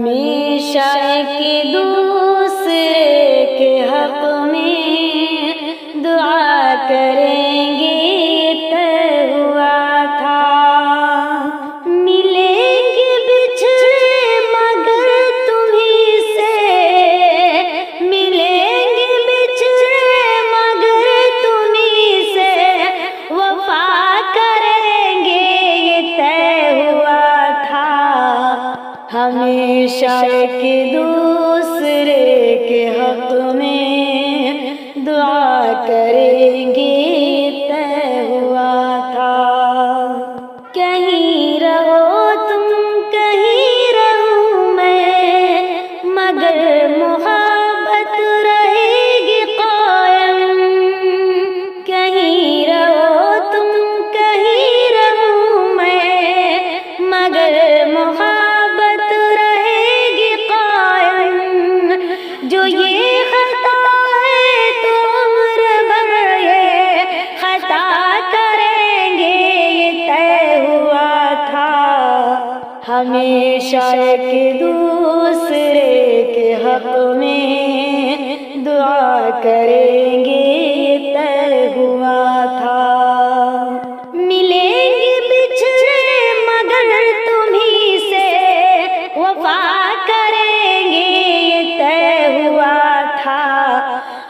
ہمیشہ ایک دوسرے کے حق میں دعا کریں گے یہ طے ہوا تھا۔ ملیں گے بچھڑے مگر تمہیں سے، ملیں گے بچھڑے مگر تمہیں سے، وفا کریں گے یہ طے ہوا تھا۔ ہمیشہ ایک دوسرے کے حق میں دعا کریں گے طے ہوا تھا۔ کہیں رہو تم کہیں رہوں میں، مگر محبت رہے گی قائم۔ کہیں رہو تم کہیں رہوں میں، مگر محبت رہے گی قائم۔ جو یہ خطا ہے تو عمر بھر یہ خطا کریں گے یہ طے ہوا تھا۔ ہمیشہ ایک دوسرے کے حق میں دعا کریں گے یہ طے ہوا تھا۔ ملیں گے بچھڑے مگر تمہیں سے، وفا کریں گے یہ طے ہوا تھا۔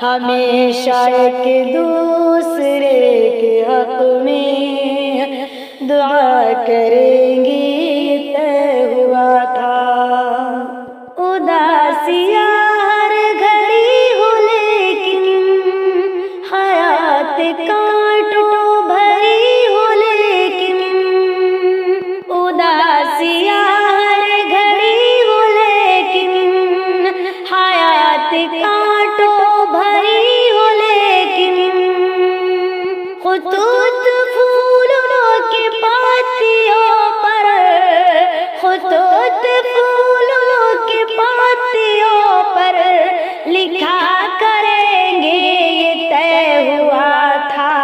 ہمیشہ ایک دوسرے کے حق میں دعا کریں گے یہ طے ہوا تھا۔ اداسیاں ہر گھڑی ہو لیکن حیات کانٹوں بھری ہو لیکن، اداسیاں ہر گھڑی ہو لیکن حیات کانٹوں بھری ہو لیکن، خطوط پھولوں کی پاتیوں پر، خطوط پھولوں کی پاتیوں پر لکھا کریں گے یہ طے ہوا تھا۔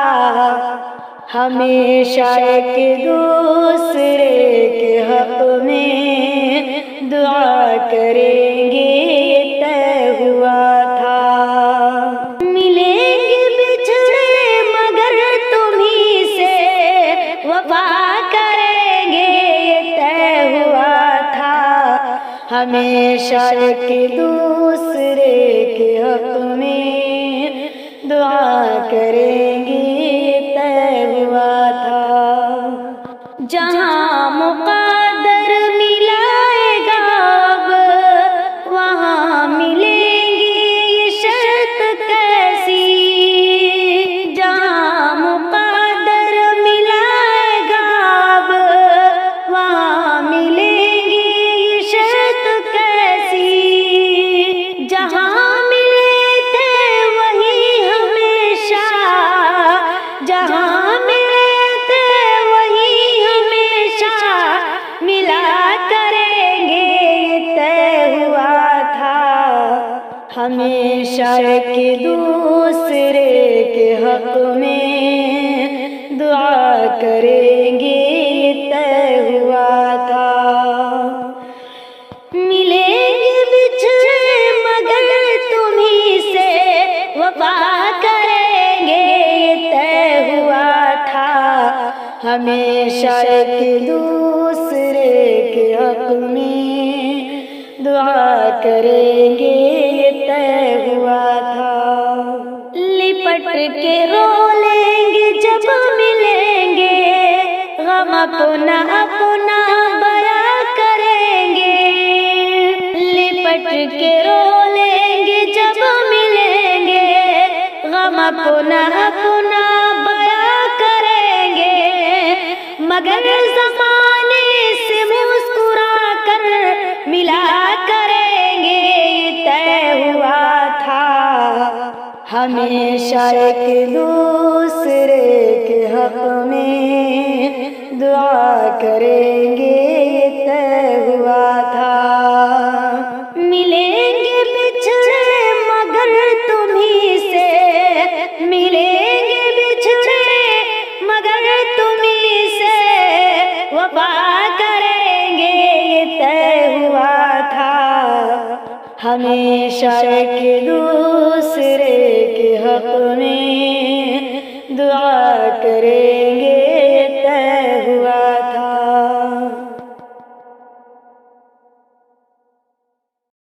ہمیشہ ایک دوسرے کے حق میں دعا کریں گے یہ طے ہوا تھا۔ ملیں گے بچھڑے مگر تمہیں سے، وفا کریں گے یہ طے ہوا تھا۔ ہمیشہ ایک دوسرے کے حق میں دعا کریں گے یہ طے ہوا تھا۔ جہاں مقدر ملائے گا اب، وہاں ملیں گی یہ شرط کیسی۔ جہاں مقدر ملائے گا اب، وہاں ملیں گی یہ شرط کیسی۔ جہاں ملے تھے وہی ہمیشہ، جہاں ملے تھے وہی ہمیشہ ملا کریں گے یہ طے ہوا تھا۔ ہمیشہ ایک دوسرے کے حق میں دعا کریں گے یہ طے ہوا تھا۔ ملیں گے بچھڑے مگر تمہیں سے، وفا کریں گے یہ طے ہوا تھا۔ ہمیشہ ایک دوسرے کے حق میں دعا کریں گے یہ طے ہوا تھا۔ لپٹ کے رو لیں گے جب ملیں گے، غم اپنا اپنا بیاں کریں گے۔ لپٹ کے رو لیں گے جب ملیں گے، غم اپنا اپنا بیاں کریں گے۔ مگر زمانے سے مسکرا کر ملا کریں گے یہ طے ہوا تھا۔ ہمیشہ ایک دوسرے کے حق میں دعا کریں گے یہ طے ہوا تھا۔ ملیں گے بچھڑے مگر تمہیں سے، ملیں گے بچھڑے مگر تمہیں سے، وفا کریں گے یہ طے ہوا تھا۔ ہمیشہ ایک دوسرے کے حق میں